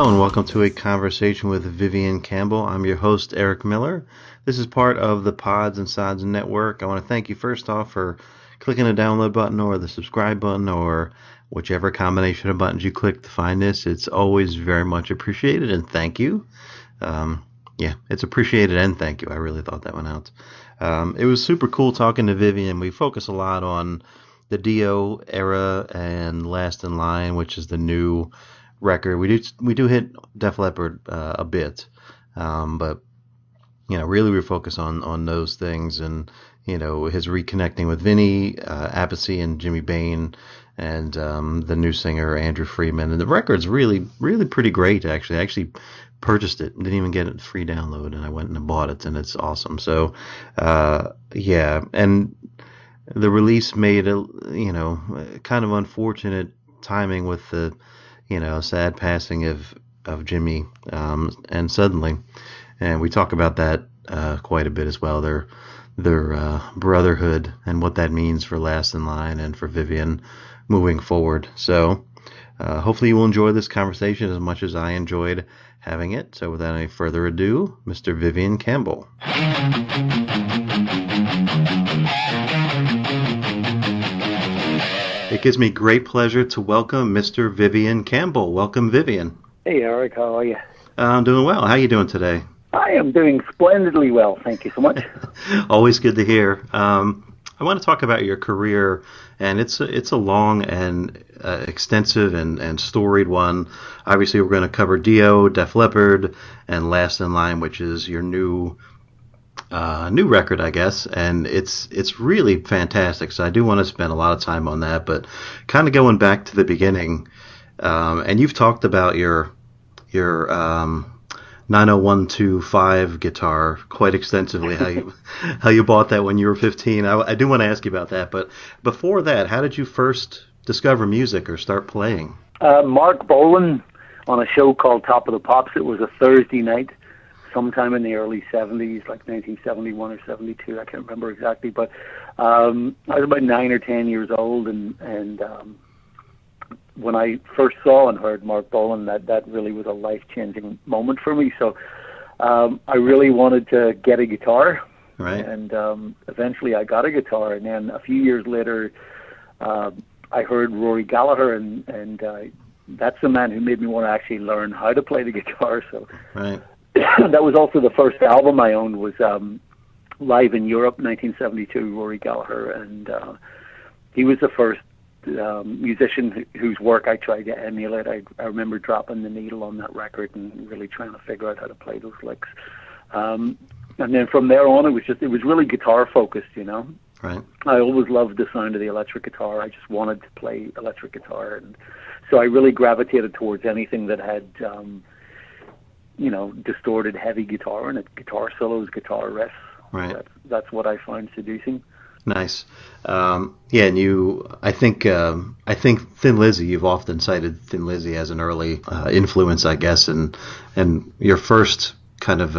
Hello and welcome to a conversation with Vivian Campbell. I'm your host, Eric Miller. This is part of the Pods and Sods Network. I want to thank you first off for clicking the download button or the subscribe button or whichever combination of buttons you click to find this. It's always very much appreciated, and thank you. It's appreciated and thank you. I really thought that one out. It was super cool talking to Vivian. We focus a lot on the Dio era and Last in Line, which is the new record. We do hit Def Leppard a bit, but really we focus on those things, and his reconnecting with Vinny, Appice, and Jimmy Bain, and the new singer Andrew Freeman. And the record's really pretty great. Actually, I actually purchased it, didn't even get it free download, and I went and bought it, and it's awesome. So and the release made a kind of unfortunate timing with the sad passing of Jimmy, and suddenly, and we talk about that quite a bit as well. Their brotherhood and what that means for Last in Line and for Vivian moving forward. So hopefully you will enjoy this conversation as much as I enjoyed having it. So without any further ado, Mr. Vivian Campbell. It gives me great pleasure to welcome Mr. Vivian Campbell. Welcome, Vivian. Hey, Eric. How are you? I'm doing well. How are you doing today? I am doing splendidly well. Thank you so much. Always good to hear. I want to talk about your career, and it's a long and extensive and storied one. Obviously, we're going to cover Dio, Def Leppard, and Last in Line, which is your new record, I guess, and it's really fantastic. So I do want to spend a lot of time on that, but kind of going back to the beginning, and you've talked about your 90125 guitar quite extensively. How you bought that when you were 15. I do want to ask you about that, but before that, how did you first discover music or start playing? Marc Bolan on a show called Top of the Pops. It was a Thursday night, sometime in the early 70s, like 1971 or 72, I can't remember exactly, but I was about 9 or 10 years old, and when I first saw and heard Marc Bolan, that really was a life-changing moment for me. So I really wanted to get a guitar, right? And eventually I got a guitar, and then a few years later I heard Rory Gallagher, and that's the man who made me want to actually learn how to play the guitar. So right. That was also the first album I owned, was Live in Europe, 1972, Rory Gallagher, and he was the first musician whose work I tried to emulate. I remember dropping the needle on that record and really trying to figure out how to play those licks. And then from there on, it was really guitar focused, Right. I always loved the sound of the electric guitar. I just wanted to play electric guitar, and so I really gravitated towards anything that had distorted heavy guitar in it, guitar solos, guitar riffs. Right. That's what I find seducing. Nice. And I think Thin Lizzy, you've often cited Thin Lizzy as an early influence, I guess, and your first kind of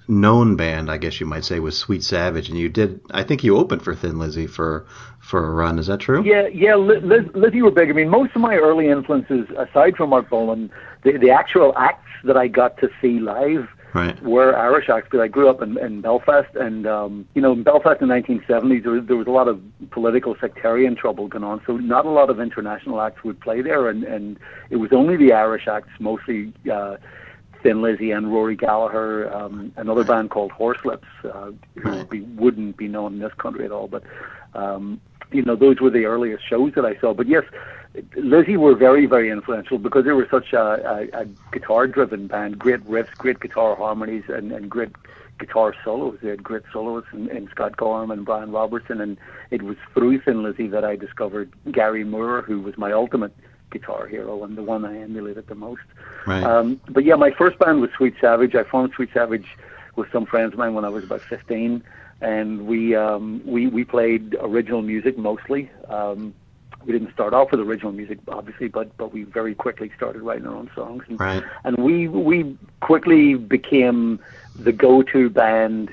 known band, I guess you might say, was Sweet Savage, and I think you opened for Thin Lizzy for a run. Is that true? Yeah. Lizzy were big. I mean, most of my early influences, aside from Marc Bolan, the actual acts that I got to see live, right, were Irish acts. Because I grew up in Belfast, and in Belfast in the 1970s, there was a lot of political sectarian trouble going on, so not a lot of international acts would play there, and it was only the Irish acts, mostly Thin Lizzy and Rory Gallagher, another band called Horselips, who wouldn't be known in this country at all, but those were the earliest shows that I saw. But yes, Lizzy were very, very influential because they were such a guitar-driven band, great riffs, great guitar harmonies, and great guitar solos. They had great soloists in Scott Gorham and Brian Robertson, and it was through Thin Lizzy that I discovered Gary Moore, who was my ultimate guitar hero and the one I emulated the most. Right. But yeah, my first band was Sweet Savage. I formed Sweet Savage with some friends of mine when I was about 15, and we played original music mostly. We didn't start off with original music, obviously, but we very quickly started writing our own songs. Right. And we quickly became the go-to band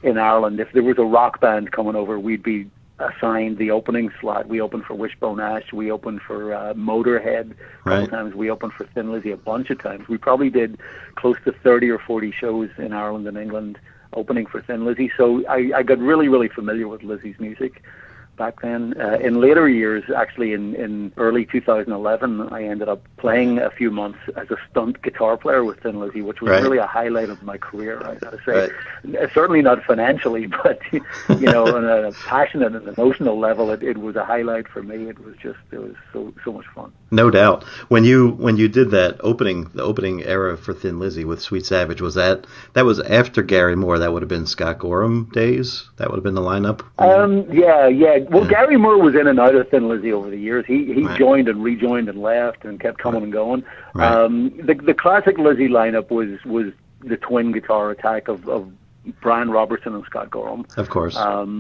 in Ireland. If there was a rock band coming over, we'd be assigned the opening slot. We opened for Wishbone Ash. We opened for Motorhead a couple times. We opened for Thin Lizzy a bunch of times. We probably did close to 30 or 40 shows in Ireland and England opening for Thin Lizzy. So I got really, really familiar with Lizzy's music back then. In later years, actually in early 2011, I ended up playing a few months as a stunt guitar player with Thin Lizzy, which was really a highlight of my career, I gotta say. Certainly not financially, but on a passionate and emotional level, it was a highlight for me. It was so much fun. No doubt. When you did the opening era for Thin Lizzy with Sweet Savage, that was after Gary Moore? That would have been Scott Gorham days? That would have been the lineup? Yeah. Well, Gary Moore was in and out of Thin Lizzy over the years. He joined and rejoined and left and kept coming and going. The classic Lizzy lineup was the twin guitar attack of Brian Robertson and Scott Gorham. Of course. That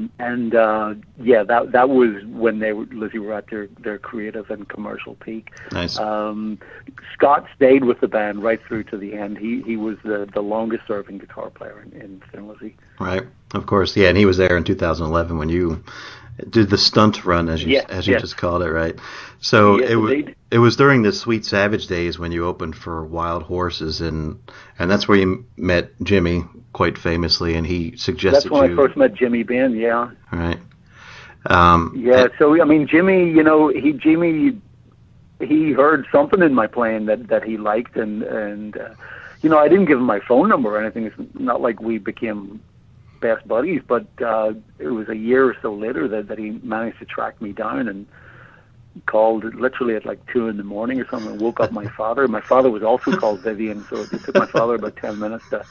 was when Lizzy were at their creative and commercial peak. Nice. Scott stayed with the band right through to the end. He was the longest serving guitar player in Thin Lizzy. Right. Of course. Yeah, and he was there in 2011 when you did the stunt run, as you just called it, right? So it was during the Sweet Savage days when you opened for Wild Horses, and that's where you met Jimmy quite famously, and he suggested that's when I first met Jimmy Bain. Yeah. Right. So I mean, Jimmy, he heard something in my playing that he liked, and I didn't give him my phone number or anything. It's not like we became best buddies, but it was a year or so later that he managed to track me down and called literally at like 2 a.m. or something and woke up my father. My father was also called Vivian, so it took my father about 10 minutes to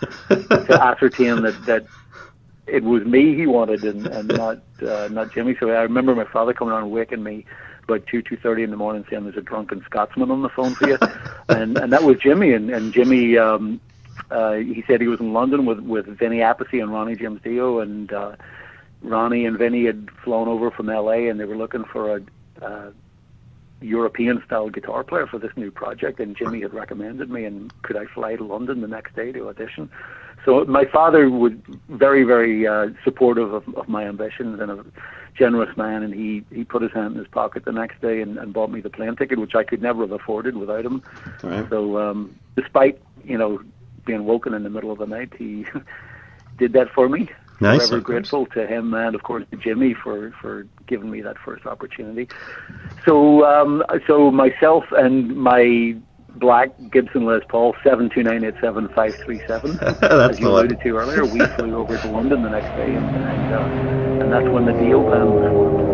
ascertain that it was me he wanted and not Jimmy. So I remember my father coming on and waking me about 2:30 in the morning saying there's a drunken Scotsman on the phone for you. and that was Jimmy, and Jimmy he said he was in London with Vinny Appice and Ronnie James Dio, and Ronnie and Vinny had flown over from LA and they were looking for a European-style guitar player for this new project, and Jimmy had recommended me, and could I fly to London the next day to audition. So my father was very, very supportive of my ambitions and a generous man, and he put his hand in his pocket the next day and bought me the plane ticket, which I could never have afforded without him. Right. So despite, being woken in the middle of the night, he did that for me. Nice. Forever grateful to him and, of course, to Jimmy for giving me that first opportunity. So myself and my black Gibson Les Paul 72987-537, as you alluded to earlier, we flew over to London the next day, and that's when the Dio band was formed.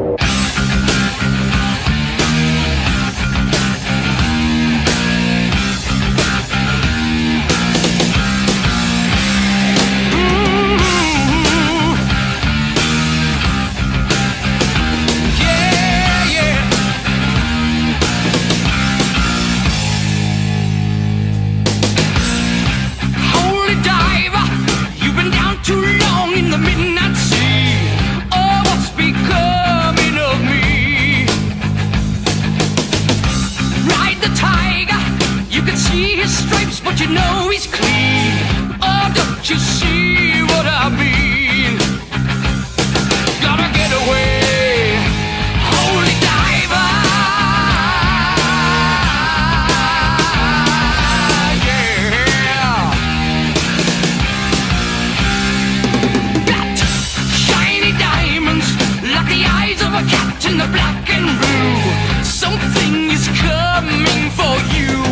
Stripes, but you know he's clean. Oh, don't you see what I mean? Gotta get away, holy diver. Yeah. Got shiny diamonds like the eyes of a cat in the black and blue. Something is coming for you.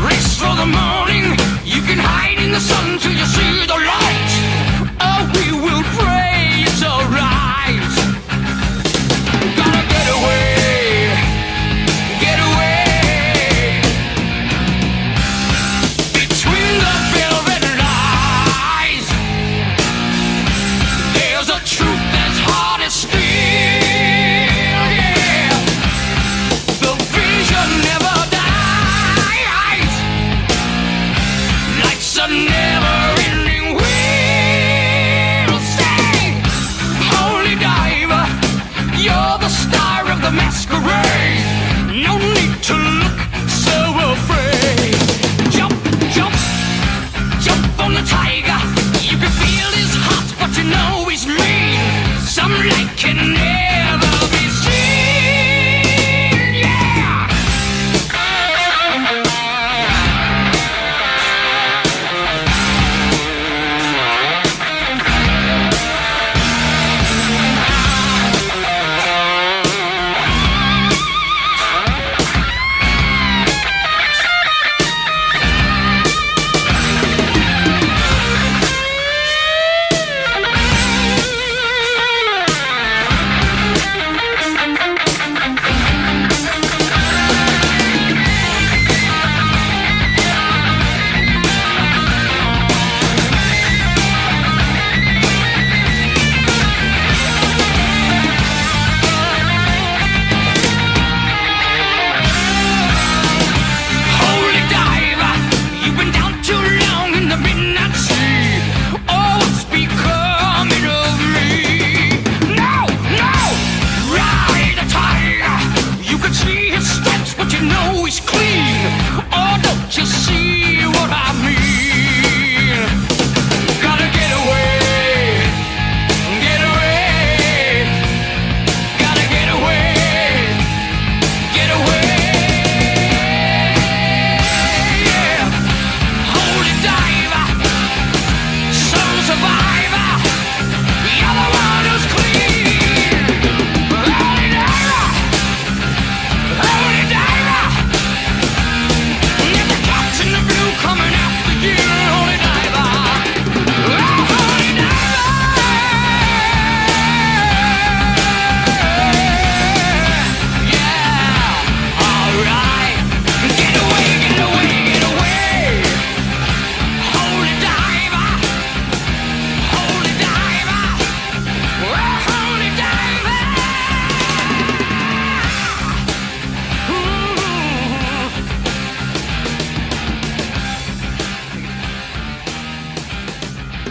Race for the morning. You can hide in the sun till you see the light. Oh, we will pray it's alright. Gotta get away, get away. Between the velvet lies, there's a truth that's hard as steel. Yeah, the vision never dies. Life's a never-ending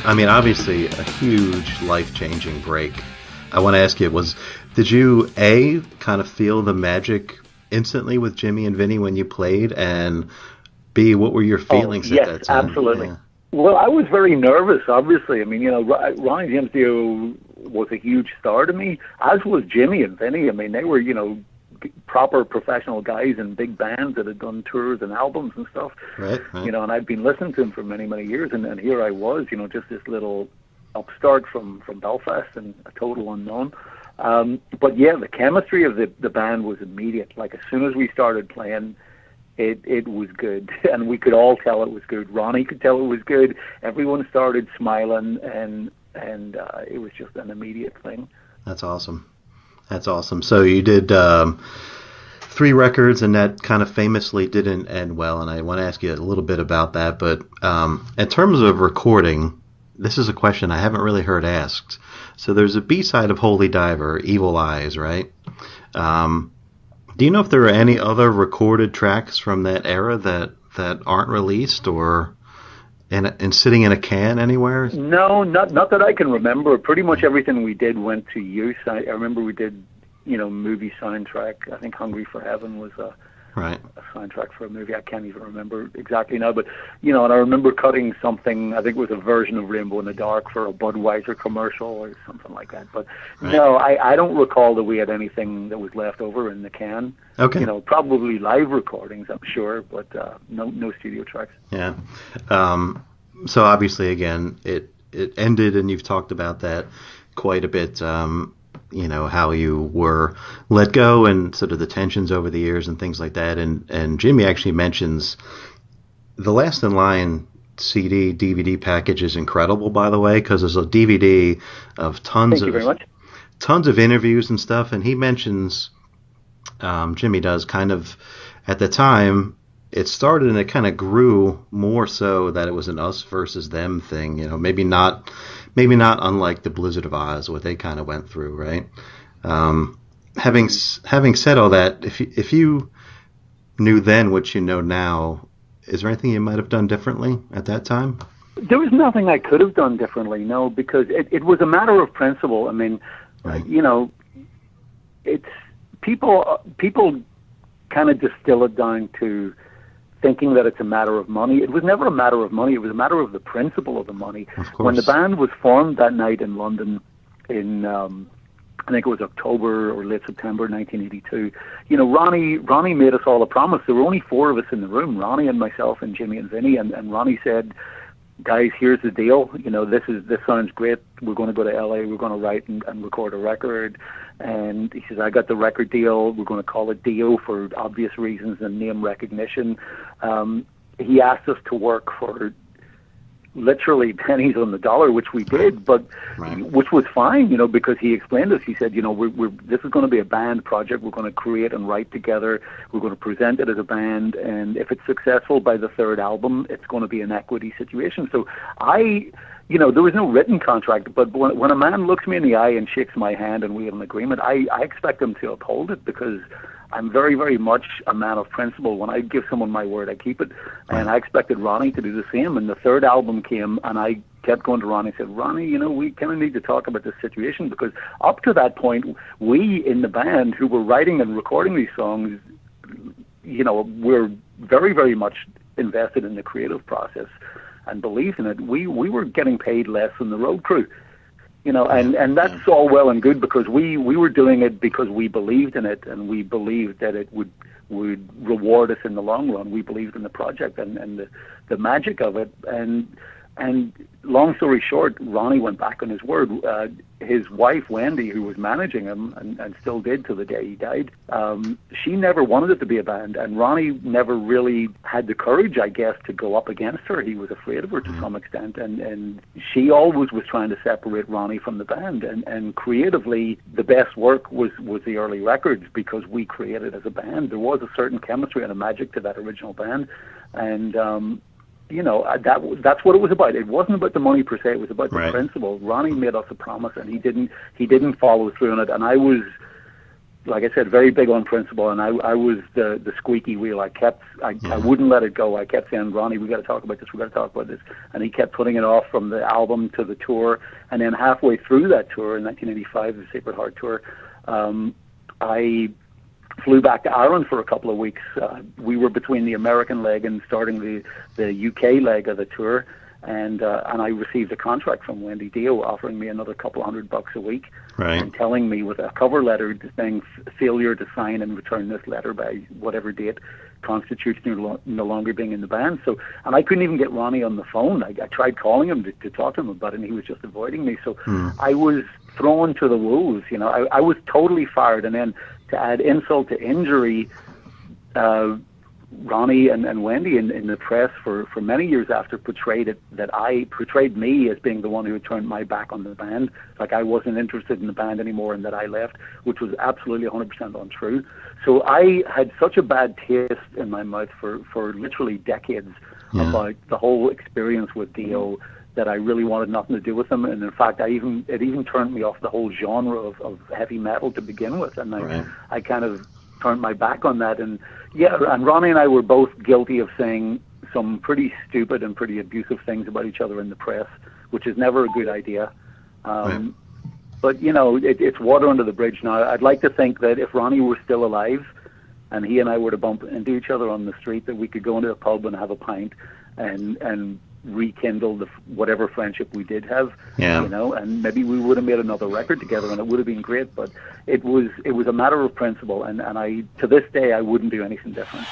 I mean, obviously a huge life-changing break. I want to ask you, did you A, kind of feel the magic instantly with Jimmy and Vinny when you played, and B, what were your feelings at that time? Absolutely. Yeah. Well, I was very nervous, obviously. I mean, Ronnie James Dio was a huge star to me, as was Jimmy and Vinny. I mean, they were, proper professional guys in big bands that had done tours and albums and stuff. Right. And I'd been listening to them for many, many years, and here I was, just this little upstart from Belfast and a total unknown. But yeah, the chemistry of the band was immediate. Like, as soon as we started playing, it was good, and we could all tell it was good. Ronnie could tell it was good. Everyone started smiling, and it was just an immediate thing. That's awesome. So you did 3 records, and that kind of famously didn't end well, and I want to ask you a little bit about that. But in terms of recording, this is a question I haven't really heard asked. So there's a B-side of Holy Diver, Evil Eyes, right? Do you know if there are any other recorded tracks from that era that aren't released or and sitting in a can anywhere? No, not that I can remember. Pretty much everything we did went to use. I remember we did, movie soundtrack. I think Hungry for Heaven was a soundtrack for a movie. I can't even remember exactly now, but and I remember cutting something. I think it was a version of Rainbow in the Dark for a Budweiser commercial or something like that. But no, I don't recall that we had anything that was left over in the can. Okay. Probably live recordings, I'm sure, but no studio tracks. Yeah. So obviously, again, it ended, and you've talked about that quite a bit. How you were let go and sort of the tensions over the years and things like that. And Jimmy actually mentions the Last in Line CD, DVD package is incredible, by the way, because there's a DVD of tons of interviews and stuff. And he mentions, Jimmy does, kind of at the time, it started and it kind of grew more so that it was an us versus them thing, maybe not unlike the Blizzard of Oz, what they kind of went through, right? Having said all that, if you knew then what you know now, is there anything you might have done differently at that time? There was nothing I could have done differently, no, because it was a matter of principle. I mean, it's people kind of distill it down to thinking that it's a matter of money. It was never a matter of money. It was a matter of the principle of the money. Of course. When the band was formed that night in London in, I think it was October or late September 1982, Ronnie made us all a promise. There were only 4 of us in the room, Ronnie and myself and Jimmy and Vinny, and Ronnie said, guys, here's the deal. This sounds great. We're going to go to LA. We're going to write and record a record. And he says, I got the record deal. We're going to call it Dio for obvious reasons and name recognition. He asked us to work for literally pennies on the dollar, which we did, but which was fine, because he explained to us. He said, this is going to be a band project. We're going to create and write together. We're going to present it as a band, and if it's successful by the 3rd album, it's going to be an equity situation. So there was no written contract, but when a man looks me in the eye and shakes my hand and we have an agreement, I expect him to uphold it, because I'm very, very much a man of principle. When I give someone my word, I keep it. And I expected Ronnie to do the same. And the 3rd album came, and I kept going to Ronnie and said, Ronnie, we kind of need to talk about this situation, because up to that point, we in the band who were writing and recording these songs, we're very, very much invested in the creative process and believed in it. We were getting paid less than the road crew. And that's all well and good, because we were doing it because we believed in it, and we believed that it would reward us in the long run. We believed in the project and the magic of it. And long story short, Ronnie went back on his word. His wife, Wendy, who was managing him and still did till the day he died, she never wanted it to be a band. And Ronnie never really had the courage, I guess, to go up against her. He was afraid of her to some extent. And she always was trying to separate Ronnie from the band. And creatively, the best work was the early records, because we created as a band. There was a certain chemistry and a magic to that original band. And that's what it was about. It wasn't about the money per se. It was about the principle. Ronnie made us a promise, and he didn't follow through on it. And I was like I said, very big on principle, and I was the squeaky wheel. I wouldn't let it go. I kept saying, Ronnie, we got to talk about this. We got to talk about this, and he kept putting it off from the album to the tour, and then halfway through that tour in 1985, the Sacred Heart tour, I flew back to Ireland for a couple of weeks. We were between the American leg and starting the UK leg of the tour, and I received a contract from Wendy Dio offering me another couple $100 a week, right, and telling me with a cover letter saying failure to sign and return this letter by whatever date constitutes no longer being in the band. So, and I couldn't even get Ronnie on the phone. I tried calling him to talk to him about it, and he was just avoiding me. So I was thrown to the wolves. You know, I was totally fired, and then to add insult to injury, Ronnie and Wendy in the press for many years after portrayed me as being the one who had turned my back on the band, like I wasn't interested in the band anymore and that I left, which was absolutely 100% untrue. So I had such a bad taste in my mouth for literally decades about the whole experience with Dio, that I really wanted nothing to do with them. And in fact, it even turned me off the whole genre of heavy metal to begin with, and I kind of turned my back on that. And and Ronnie and I were both guilty of saying some pretty stupid and pretty abusive things about each other in the press, which is never a good idea. But, you know, it's water under the bridge now. I'd like to think that if Ronnie were still alive and he and I were to bump into each other on the street, that we could go into a pub and have a pint and rekindle whatever friendship we did have, you know, and maybe we would have made another record together and it would have been great. But it was a matter of principle, and I, to this day, I wouldn't do anything different.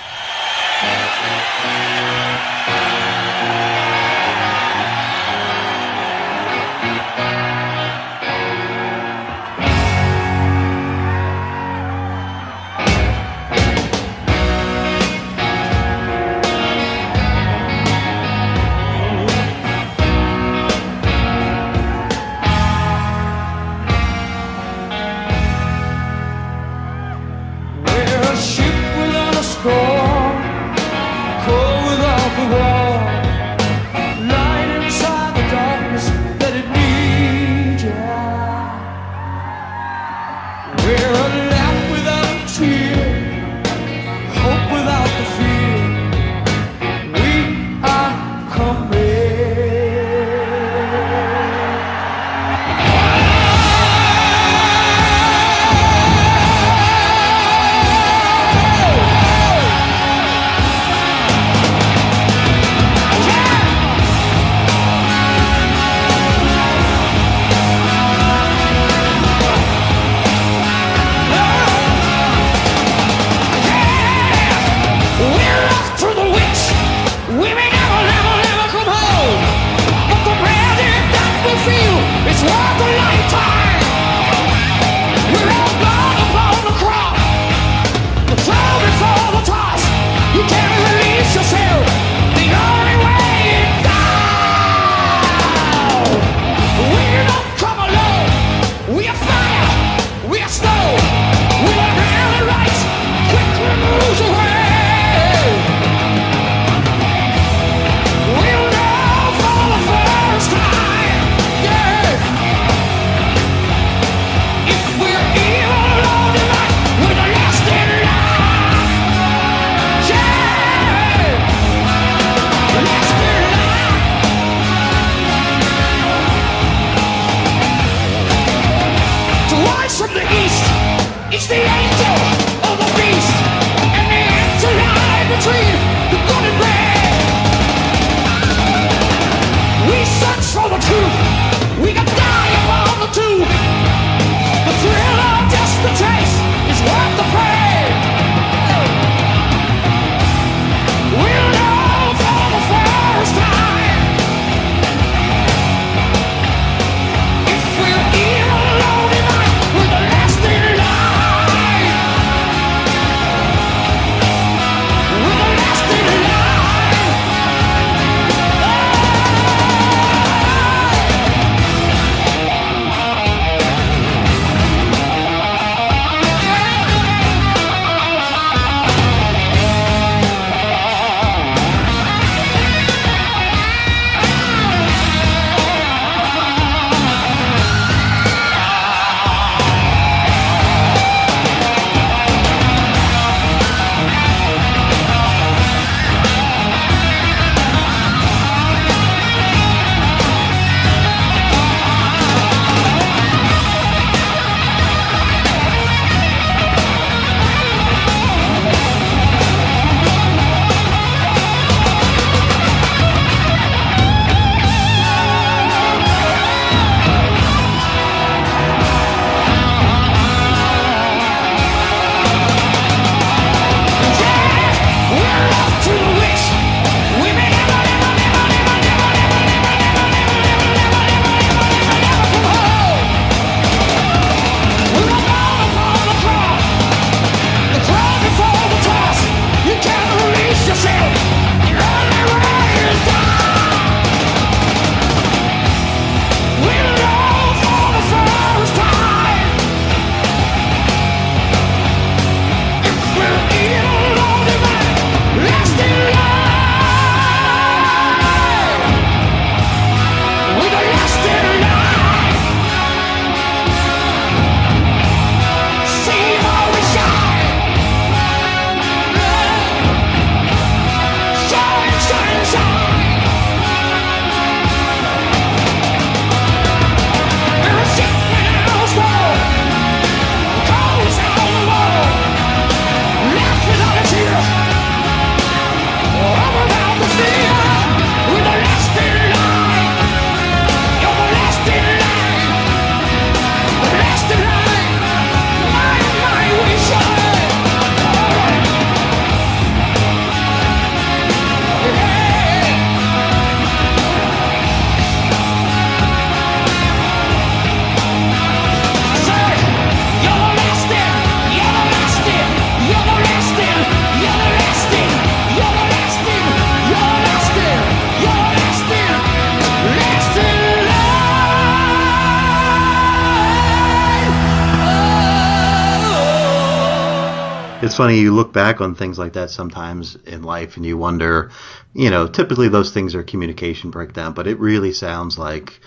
it's funny, you look back on things like that sometimes in life and you wonder, typically those things are communication breakdown, but it really sounds like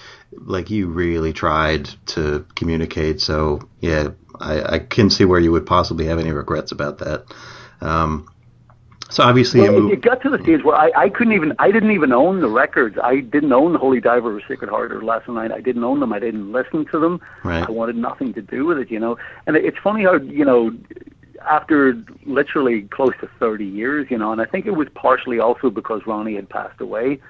you really tried to communicate. So yeah, I can see where you would possibly have any regrets about that. So obviously it got to the stage where I didn't even own the records. I didn't own Holy Diver or Sacred Heart or Last Night. I didn't own them. I didn't listen to them. Right. I wanted nothing to do with it, And it's funny how, after literally close to 30 years, and I think it was partially also because Ronnie had passed away,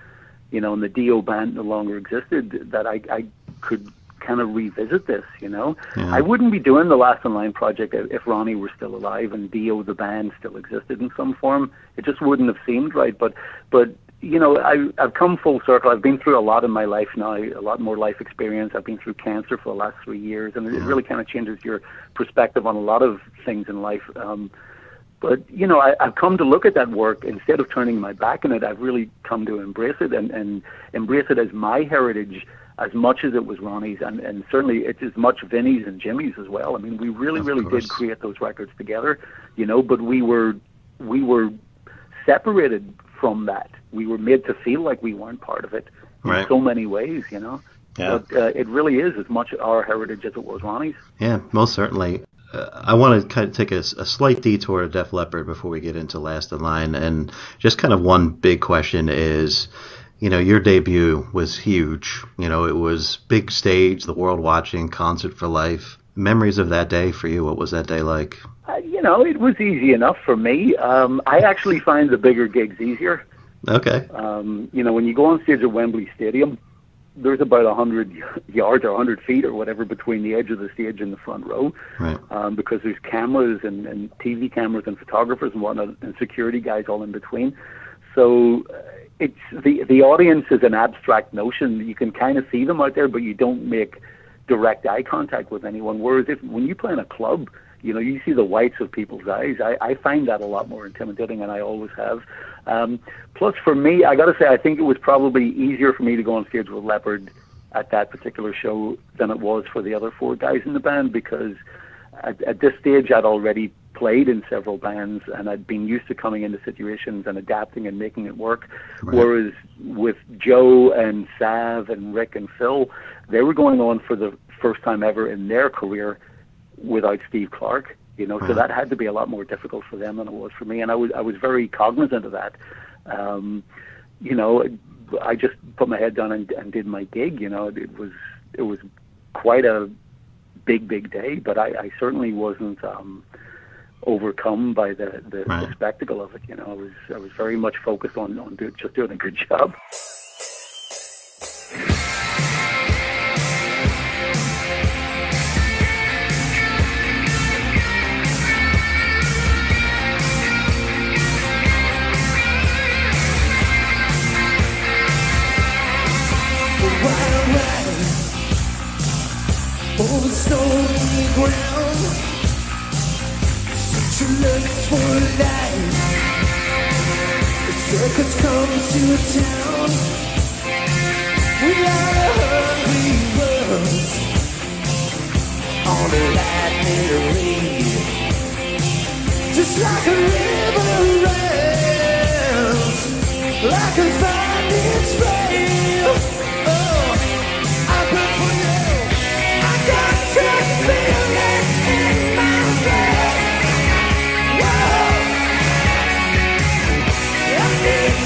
and the Dio band no longer existed, that I could kind of revisit this, Yeah. I wouldn't be doing the Last in Line project if Ronnie were still alive and Dio, the band, still existed in some form. It just wouldn't have seemed right. But I've come full circle. I've been through a lot in my life now, a lot more life experience. I've been through cancer for the last 3 years, and it really kind of changes your perspective on a lot of things in life. But, I've come to look at that work, instead of turning my back on it, I've really come to embrace it and embrace it as my heritage, as much as it was Ronnie's, and certainly it's as much Vinny's and Jimmy's as well. I mean, we really did create those records together, but we were separated from that. We were made to feel like we weren't part of it in so many ways, Yeah. But it really is as much our heritage as it was Ronnie's. Yeah, most certainly. I want to kind of take a slight detour to Def Leppard before we get into Last in Line, and just kind of one big question is, your debut was huge. It was big stage, the world watching, concert for life. Memories of that day for you, what was that day like? It was easy enough for me. I actually find the bigger gigs easier. Okay. When you go on stage at Wembley Stadium, there's about 100 yards or 100 feet or whatever between the edge of the stage and the front row. Right. Because there's cameras and TV cameras and photographers and whatnot and security guys all in between. So it's the audience is an abstract notion. You can kind of see them out there, but you don't make direct eye contact with anyone. Whereas when you play in a club, you see the whites of people's eyes. I find that a lot more intimidating, and I always have. Plus, for me, I got to say, I think it was probably easier for me to go on stage with Leppard at that particular show than it was for the other four guys in the band, because at this stage I'd already played in several bands and I'd been used to coming into situations and adapting and making it work. Right. Whereas with Joe and Sav and Rick and Phil, they were going on for the first time ever in their career without Steve Clark, so that had to be a lot more difficult for them than it was for me, and I was very cognizant of that. I just put my head down and did my gig. It was quite a big day, but I certainly wasn't overcome by the spectacle of it. I was very much focused on just doing a good job. Over stony ground, such a lust for life. The circus comes to a town without a hungry world on a lightning reed. Just like a river runs, like a finding trail. Oh, I come for you.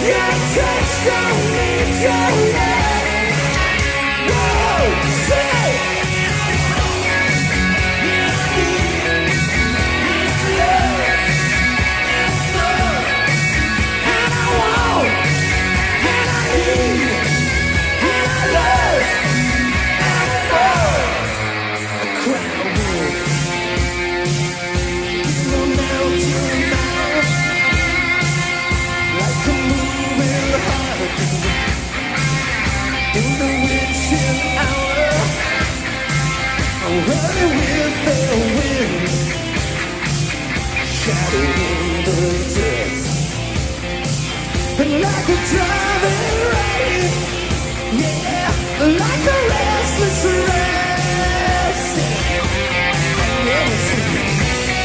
Your touch don't need your love. Whoa, say and I want, and I need, and I love, and I know. A crown wolf, no mountain mouth, like a moving heart in the witching hour. I'm running with the wind, shouting in the dust, and like a driving rain, yeah, like a restless rest.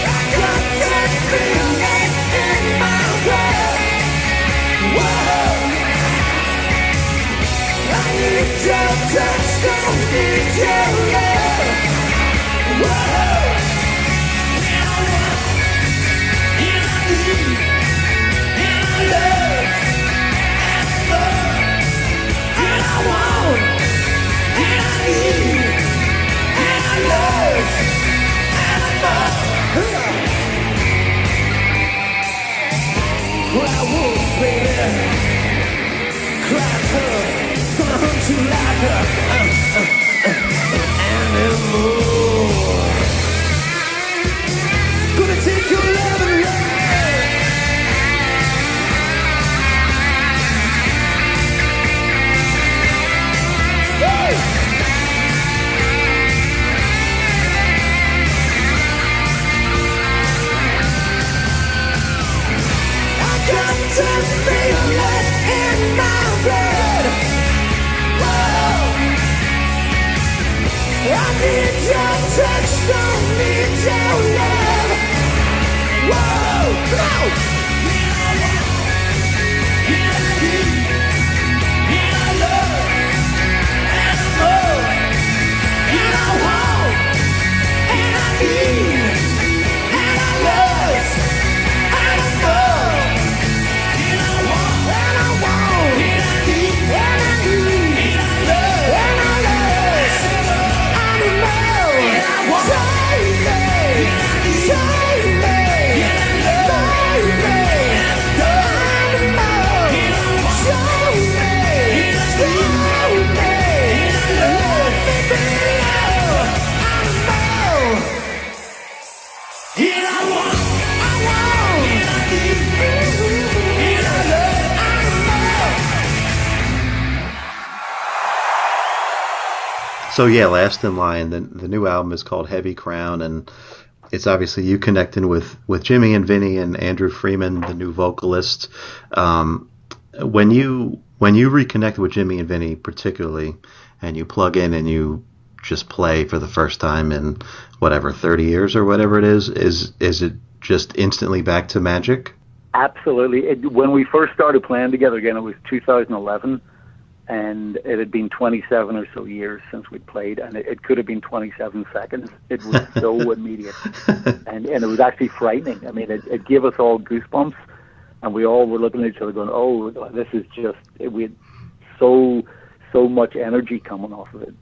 I got that feeling. So yeah, Last in Line, the new album is called Heavy Crown, and it's obviously you connecting with Jimmy and Vinny and Andrew Freeman, the new vocalist. When you reconnect with Jimmy and Vinny particularly, and you plug in and you just play for the first time in whatever 30 years or whatever it is it just instantly back to magic? Absolutely. When we first started playing together again, it was 2011. And it had been 27 or so years since we'd played, and it could have been 27 seconds. It was so immediate, and it was actually frightening. I mean, it gave us all goosebumps, and we all were looking at each other going, "Oh, this is just." We had so much energy coming off of it,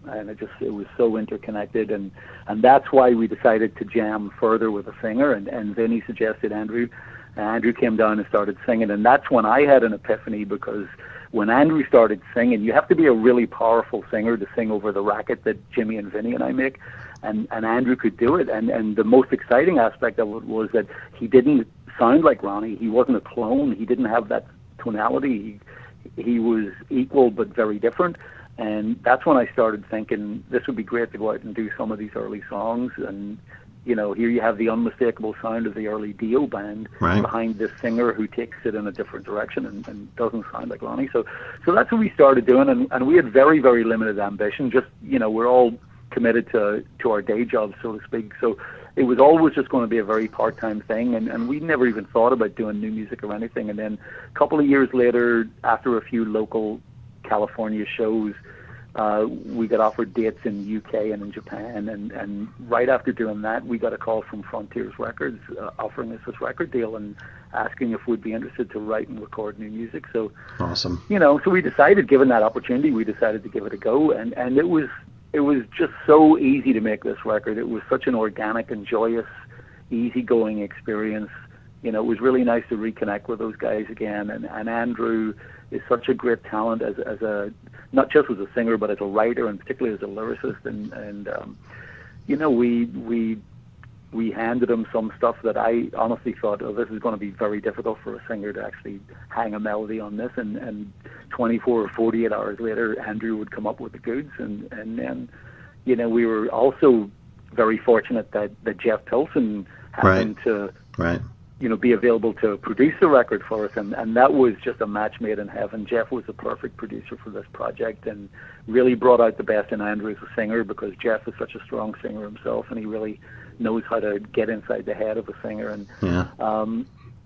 and it was so interconnected, and that's why we decided to jam further with a singer. And Vinny suggested Andrew. Andrew came down and started singing, and that's when I had an epiphany, because when Andrew started singing, you have to be a really powerful singer to sing over the racket that Jimmy and Vinny and I make, and Andrew could do it. And the most exciting aspect of it was that he didn't sound like Ronnie. He wasn't a clone. He didn't have that tonality. He was equal but very different. And that's when I started thinking this would be great to go out and do some of these early songs. And you know, here you have the unmistakable sound of the early Dio band behind this singer who takes it in a different direction and doesn't sound like Ronnie. So that's what we started doing, and we had very, very limited ambition. Just, you know, we're all committed to our day jobs, so to speak. So it was always just going to be a very part-time thing, and we never even thought about doing new music or anything. And then a couple of years later, after a few local California shows, we got offered dates in the UK and in Japan, and right after doing that, we got a call from Frontiers Records offering us this record deal and asking if we'd be interested to write and record new music. So awesome. You know, so we decided, given that opportunity, we decided to give it a go, and it was just so easy to make this record. It was such an organic and joyous, easygoing experience. You know, it was really nice to reconnect with those guys again, and Andrew is such a great talent as a, not just as a singer, but as a writer, and particularly as a lyricist. And you know, we handed him some stuff that I honestly thought, oh, this is going to be very difficult for a singer to actually hang a melody on this. And 24 or 48 hours later, Andrew would come up with the goods. And then, you know, we were also very fortunate that Jeff Pilson happened to you know, be available to produce the record for us, and that was just a match made in heaven. Jeff was the perfect producer for this project and really brought out the best in Andrew as a singer, because Jeff is such a strong singer himself, and he really knows how to get inside the head of a singer. And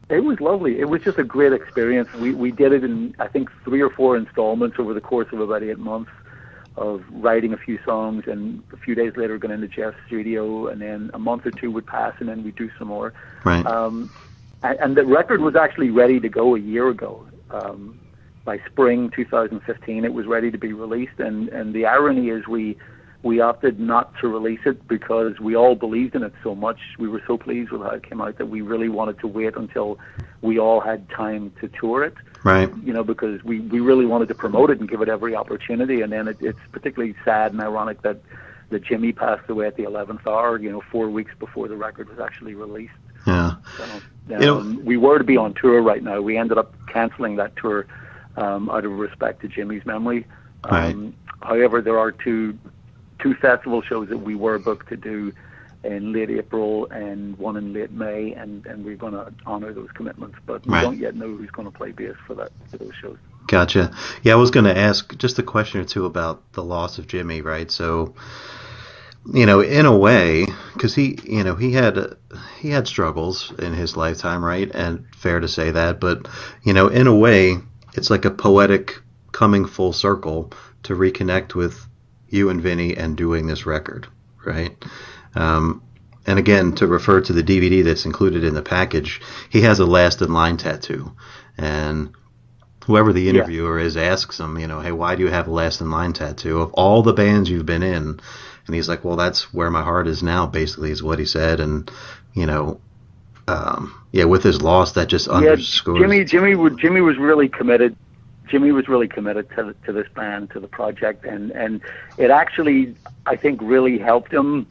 it was lovely. It was just a great experience. We did it in, I think, 3 or 4 installments over the course of about 8 months. writing a few songs, and a few days later going into Jeff's studio, and then a month or two would pass, and then we'd do some more. Right. And the record was actually ready to go a year ago. By spring 2015, it was ready to be released, and the irony is we opted not to release it because we all believed in it so much. We were so pleased with how it came out that we really wanted to wait until we all had time to tour it. Right. You know, because we really wanted to promote it and give it every opportunity. And then it's particularly sad and ironic that Jimmy passed away at the 11th hour, 4 weeks before the record was actually released. Yeah. So, we were to be on tour right now. We ended up canceling that tour out of respect to Jimmy's memory. Right. However, there are two festival shows that we were booked to do in late April and one in late May, and we're going to honor those commitments, but we don't yet know who's going to play bass for those shows. Gotcha. Yeah, I was going to ask just a question or two about the loss of Jimmy, right? So, in a way, because he had struggles in his lifetime, right? And fair to say that, but in a way, it's like a poetic coming full circle to reconnect with you and Vinny and doing this record, right? And again, to refer to the DVD that's included in the package, he has a Last in Line tattoo. And whoever the interviewer is asks him, hey, why do you have a Last in Line tattoo of all the bands you've been in? And he's like, well, that's where my heart is now, basically, is what he said. And, with his loss, that just underscores. Jimmy was really committed. Jimmy was really committed to this band, to the project, and it actually, I think, really helped him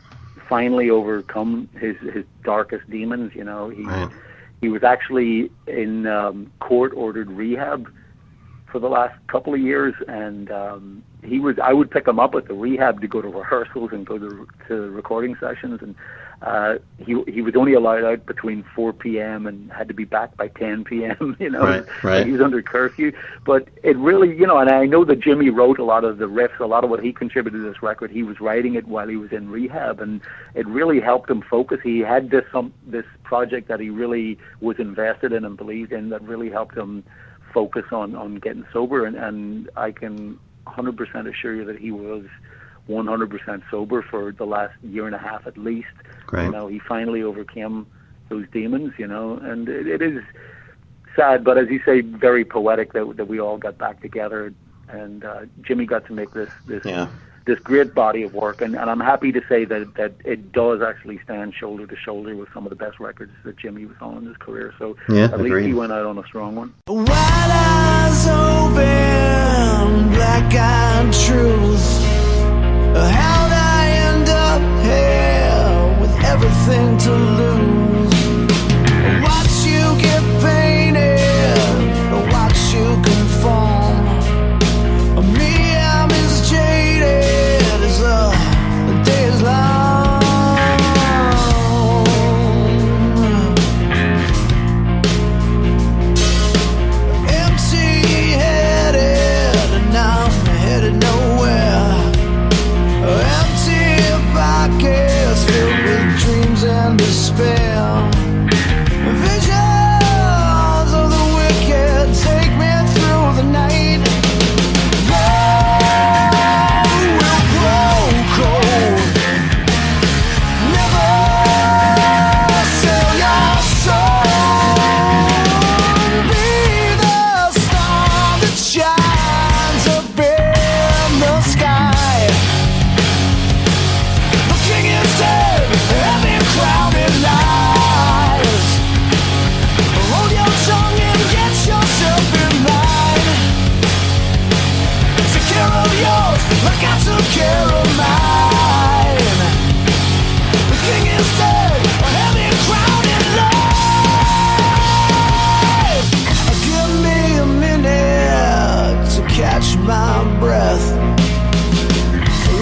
finally overcome his darkest demons. He was actually in court-ordered rehab for the last couple of years, and I would pick him up at the rehab to go to rehearsals and go to recording sessions, and he was only allowed out between 4 p.m. and had to be back by 10 p.m. Right. He was under curfew. But it really, and I know that Jimmy wrote a lot of the riffs, a lot of what he contributed to this record. He was writing it while he was in rehab, and it really helped him focus. He had this project that he really was invested in and believed in that really helped him focus on getting sober, and I can 100% assure you that he was 100% sober for the last year and a half at least. Great. He finally overcame those demons, and it is sad, but as you say, very poetic that we all got back together, and Jimmy got to make this great body of work, and I'm happy to say that it does actually stand shoulder to shoulder with some of the best records that Jimmy was on in his career, so at least he went out on a strong one. White eyes open, black-eyed truth. How'd I end up here with everything to lose? Watch you get painted, watch you conform. Me, I'm as jaded as the day is long. Empty-headed, and I'm headed nowhere. Empty pockets filled with dreams and despair. Visions of the wicked take me through the night. Love will grow cold. Never sell your soul. Be the star that shines up in the sky. The king is dead, heavy crowded lies. Hold your tongue and get yourself in line. Take care of yours, like I took care of mine. The king is dead, heavy crowded lies. Give me a minute to catch my breath.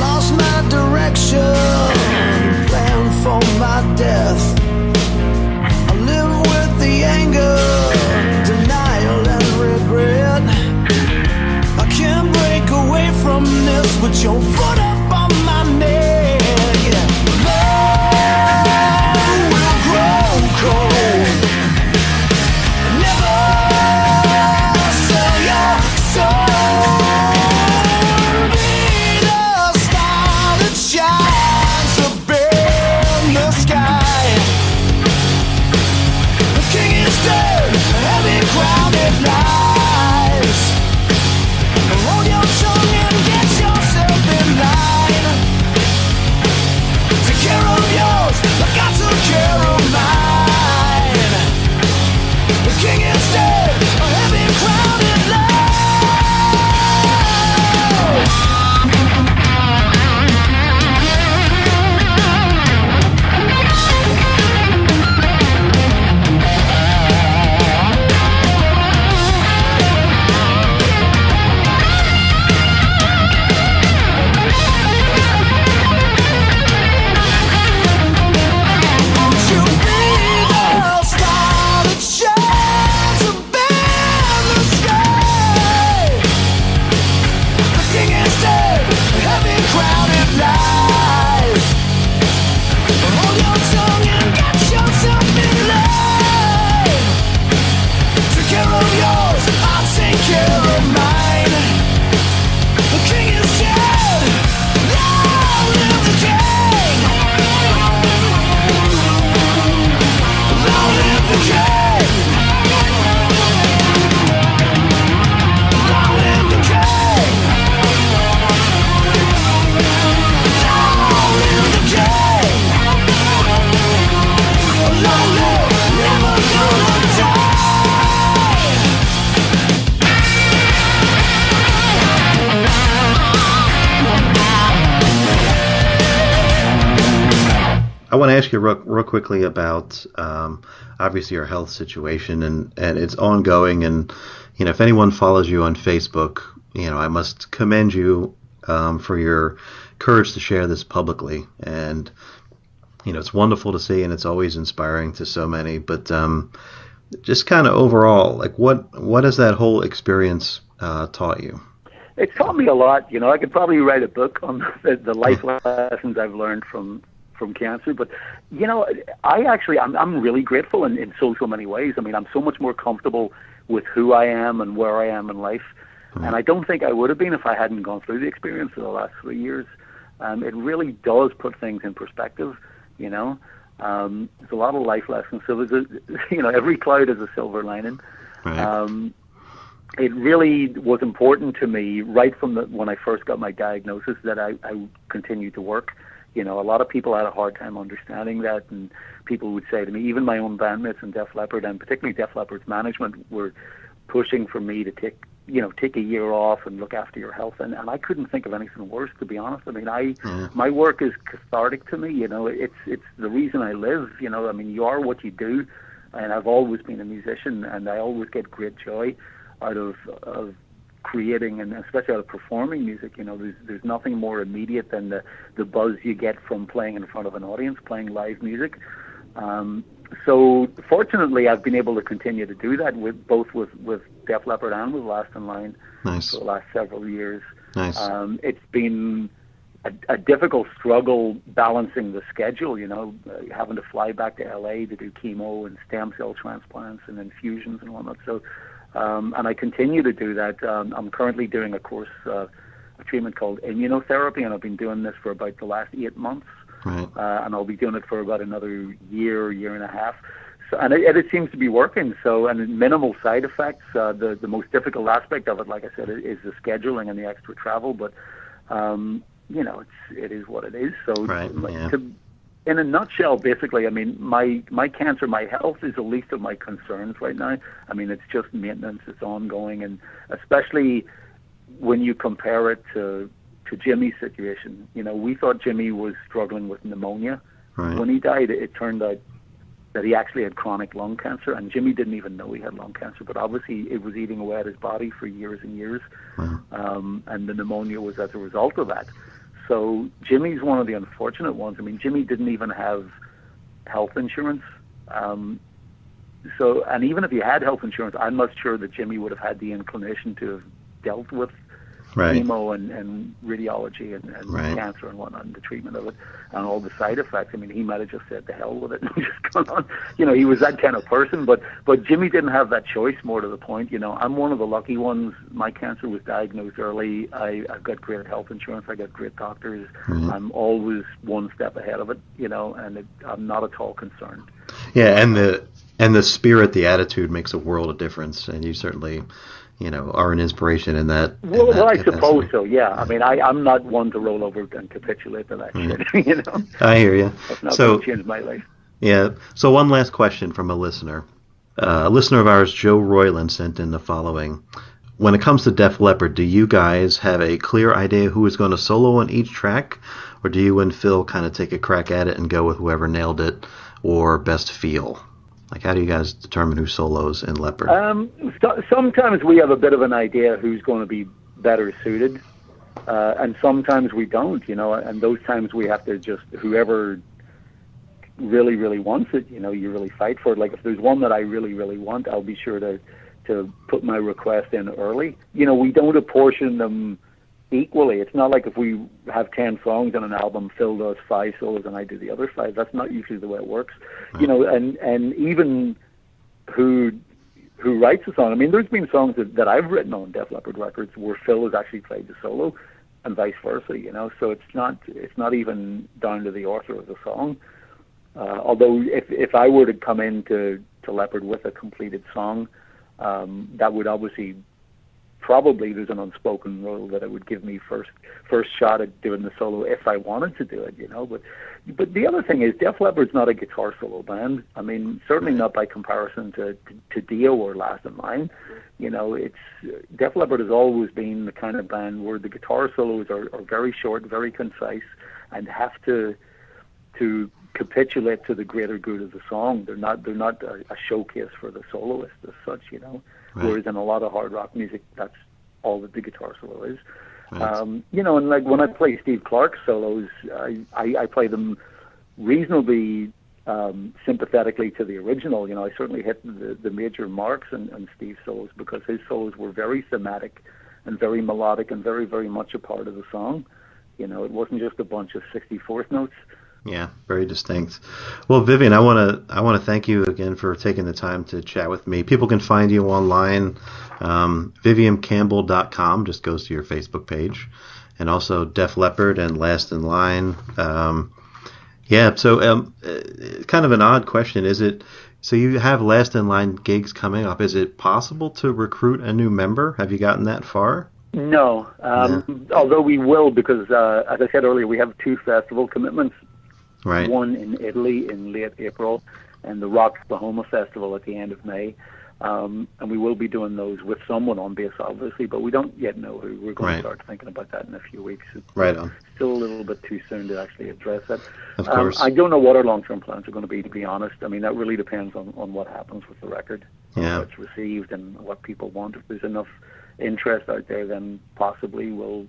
Lost my direction, planned for my death. I live with the anger, denial and regret. I can't break away from this with your foot up on my neck. Love will grow cold. Never sell your soul. I want to ask you real quickly about obviously your health situation and it's ongoing. And if anyone follows you on Facebook, I must commend you for your courage to share this publicly. And it's wonderful to see, and it's always inspiring to so many. But just kind of overall, like what has that whole experience taught you? It's taught me a lot. I could probably write a book on the life lessons I've learned from cancer. But I'm really grateful in so many ways. I mean, I'm so much more comfortable with who I am and where I am in life, and I don't think I would have been if I hadn't gone through the experience for the last 3 years. It really does put things in perspective. There's a lot of life lessons. So every cloud has a silver lining. Right. It really was important to me right from when I first got my diagnosis that I continued to work. A lot of people had a hard time understanding that, and people would say to me, even my own bandmates in Def Leppard, and particularly Def Leppard's management, were pushing for me to take a year off and look after your health, and I couldn't think of anything worse, to be honest. I mean, my work is cathartic to me. It's the reason I live. I mean, you are what you do, and I've always been a musician, and I always get great joy out of creating, and especially out of performing music. There's nothing more immediate than the buzz you get from playing in front of an audience, playing live music. So fortunately, I've been able to continue to do that with Def Leppard and with Last in Line. Nice. For the last several years. Nice. It's been a difficult struggle balancing the schedule, having to fly back to LA to do chemo and stem cell transplants and infusions and whatnot. So, and I continue to do that. I'm currently doing a course, a treatment called immunotherapy, and I've been doing this for about the last 8 months. Right. And I'll be doing it for about another year and a half. So, and it seems to be working. So, and minimal side effects. The most difficult aspect of it, like I said, is the scheduling and the extra travel. But it is what it is. So, right, yeah. In a nutshell, basically, I mean, my cancer, my health is the least of my concerns right now. I mean, it's just maintenance, it's ongoing, and especially when you compare it to Jimmy's situation. We thought Jimmy was struggling with pneumonia. Right. When he died, it turned out that he actually had chronic lung cancer, and Jimmy didn't even know he had lung cancer, but obviously it was eating away at his body for years and years. Wow. And the pneumonia was as a result of that. So Jimmy's one of the unfortunate ones. I mean, Jimmy didn't even have health insurance. And even if he had health insurance, I'm not sure that Jimmy would have had the inclination to have dealt with Right. chemo and radiology and Right. cancer and whatnot, and the treatment of it and all the side effects. I mean, he might have just said, "The hell with it," and just gone on. He was that kind of person. But Jimmy didn't have that choice. More to the point, I'm one of the lucky ones. My cancer was diagnosed early. I've got great health insurance. I got great doctors. Mm-hmm. I'm always one step ahead of it. And I'm not at all concerned. Yeah, and the spirit, the attitude makes a world of difference, and you certainly, are an inspiration in that. Well, I suppose so. Yeah, I mean, I'm not one to roll over and capitulate to that shit. I hear you. That's not going to change my life. Yeah. So one last question from a listener. A listener of ours, Joe Royland, sent in the following. When it comes to Def Leppard, do you guys have a clear idea who is going to solo on each track, or do you and Phil kind of take a crack at it and go with whoever nailed it or best feel? Like, how do you guys determine who solos in Leppard? Sometimes we have a bit of an idea who's going to be better suited, and sometimes we don't, and those times we have to just, whoever really, really wants it, you really fight for it. Like, if there's one that I really, really want, I'll be sure to put my request in early. We don't apportion them equally. It's not like if we have 10 songs on an album, Phil does 5 solos and I do the other 5. That's not usually the way it works. And even who writes a song. I mean, there's been songs that I've written on Def Leppard records where Phil has actually played the solo, and vice versa. So it's not even down to the author of the song. Although if I were to come into Leppard with a completed song, that would obviously. Probably there's an unspoken rule that it would give me first shot at doing the solo if I wanted to do it, But the other thing is, Def Leppard's not a guitar solo band. I mean, certainly not by comparison to Dio or Last in Line. Def Leppard has always been the kind of band where the guitar solos are very short, very concise, and have to to capitulate to the greater good of the song. They're not a showcase for the soloist as such, you know. Right. Whereas in a lot of hard rock music, that's all that the guitar solo is. Right. You know, and like when I play Steve Clark's solos, I play them reasonably sympathetically to the original. You know, I certainly hit the major marks and Steve's solos, because his solos were very thematic and very melodic and very, very much a part of the song. You know, it wasn't just a bunch of 64th notes. Yeah, very distinct. Well, Vivian, I want to thank you again for taking the time to chat with me. People can find you online, viviancampbell.com, just goes to your Facebook page, and also Def Leppard and Last in Line. Yeah, so kind of an odd question. Is it, so you have Last in Line gigs coming up. Is it possible to recruit a new member? Have you gotten that far? No, although we will, because as I said earlier, we have 2 festival commitments. Right. One in Italy in late April, and the Rock Oklahoma Festival at the end of May. And we will be doing those with someone on bass, obviously, but we don't yet know who. We're going to start thinking about that in a few weeks. It's still a little bit too soon to actually address that. Of course. I don't know what our long-term plans are going to be honest. I mean, that really depends on what happens with the record, how it's received, and what people want. If there's enough interest out there, then possibly we'll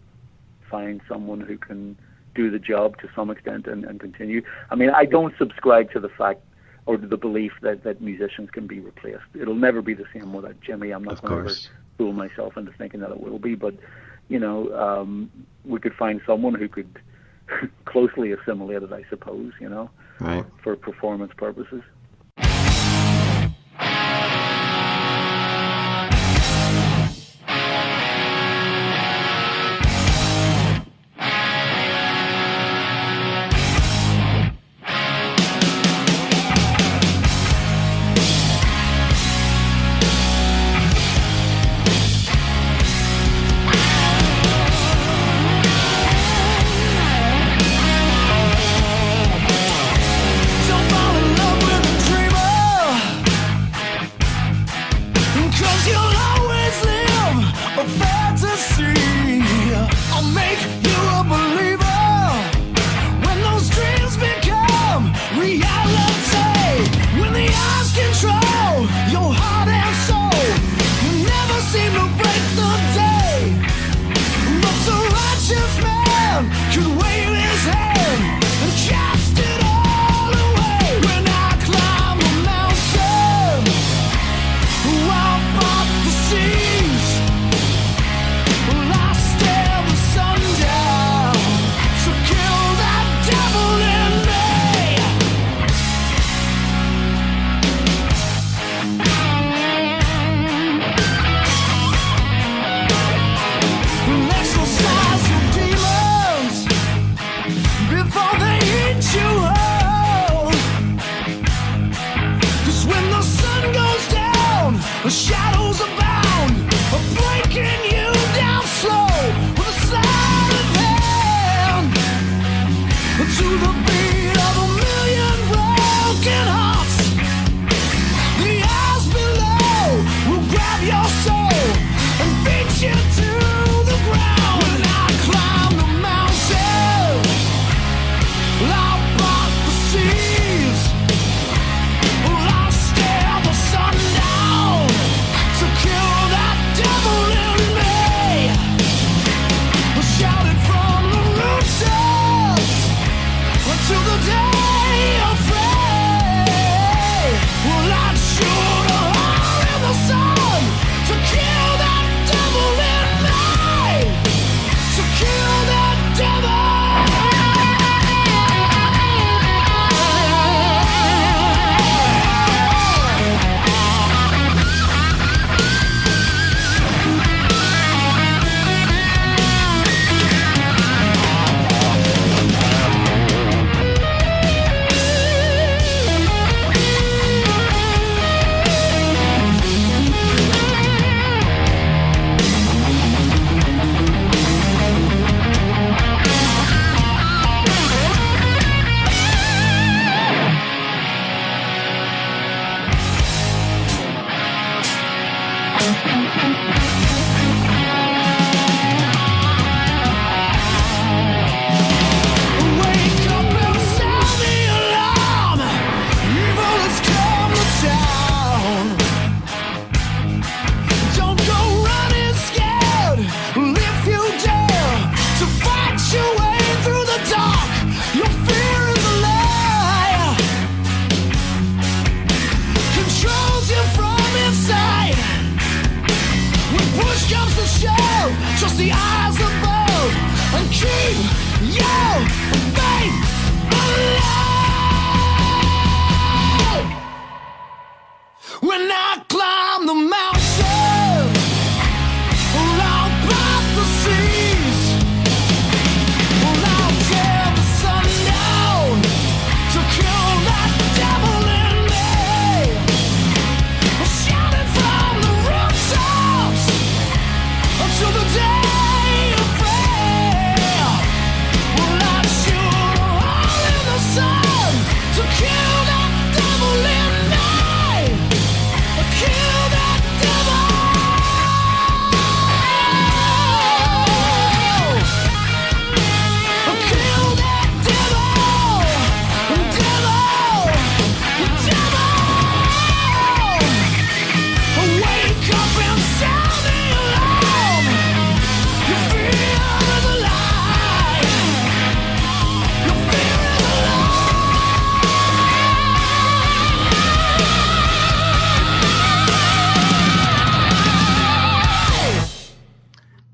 find someone who can do the job to some extent and continue. I mean, I don't subscribe to the fact or to the belief that musicians can be replaced. It'll never be the same without Jimmy. I'm not going to fool myself into thinking that it will be, but, you know, we could find someone who could closely assimilate it, I suppose, you know, for performance purposes. When I climb the mountain, around by the seas, well, I'll tear the sun down to kill that devil in me. Shouting from the rooftops until the day of prayer. Well, I shoot a hole in the sun to kill that devil in me. Kill that devil! Kill that devil! Devil! Devil! Wake up and sound the alarm! Your fear is alive! Your fear is alive!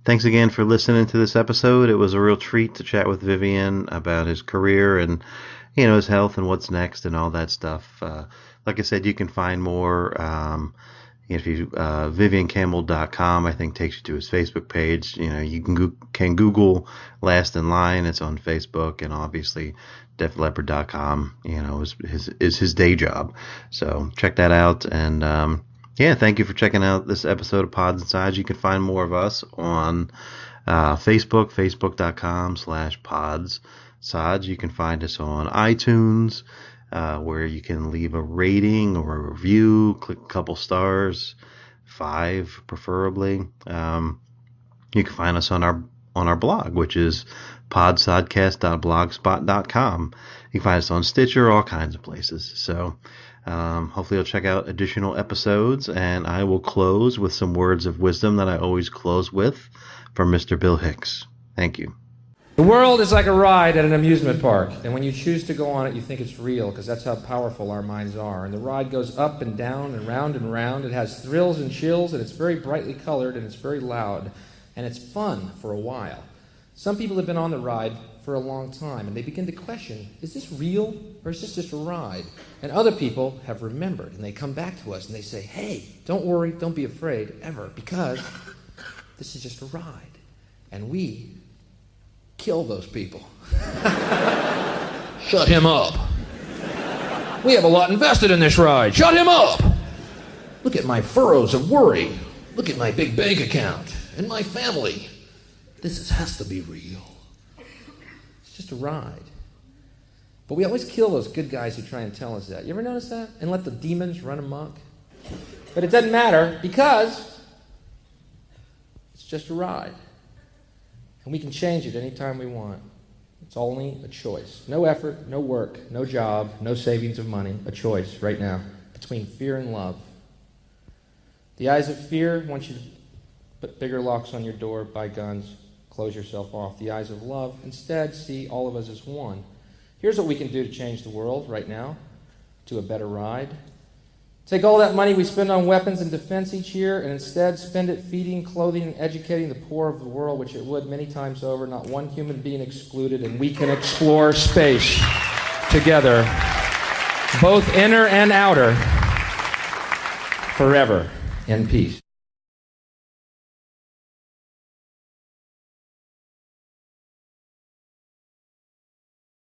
Thanks again for listening to this episode. It was a real treat to chat with Vivian about his career and, his health and what's next and all that stuff. Like I said, you can find more if you viviancampbell.com, I think, takes you to his Facebook page. You can Google Last in Line. It's on Facebook, and obviously defleppard.com, is his day job. So check that out. And thank you for checking out this episode of Pods and Sods. You can find more of us on Facebook, facebook.com/pods sods. You can find us on iTunes, where you can leave a rating or a review, click a couple stars, 5 preferably. You can find us on our blog, which is podsodcast.blogspot.com. You can find us on Stitcher, all kinds of places. So hopefully you'll check out additional episodes, and I will close with some words of wisdom that I always close with from Mr. Bill Hicks. Thank you. The world is like a ride at an amusement park, and when you choose to go on it, you think it's real, because that's how powerful our minds are. And the ride goes up and down and round and round. It has thrills and chills, and it's very brightly colored, and it's very loud, and it's fun for a while. Some people have been on the ride for a long time, and they begin to question, is this real, or is this just a ride? And other people have remembered, and they come back to us, and they say, hey, don't worry, don't be afraid, ever, because this is just a ride. And we kill those people. Shut him up. We have a lot invested in this ride. Shut him up. Look at my furrows of worry. Look at my big bank account and my family. This has to be real. It's just a ride. But we always kill those good guys who try and tell us that. You ever notice that? And let the demons run amok? But it doesn't matter, because it's just a ride. And we can change it anytime we want. It's only a choice. No effort, no work, no job, no savings of money. A choice right now between fear and love. The eyes of fear want you to put bigger locks on your door, buy guns, close yourself off. The eyes of love instead see all of us as one. Here's what we can do to change the world right now to a better ride. Take all that money we spend on weapons and defense each year and instead spend it feeding, clothing, and educating the poor of the world, which it would many times over, not one human being excluded, and we can explore space together, both inner and outer, forever in peace.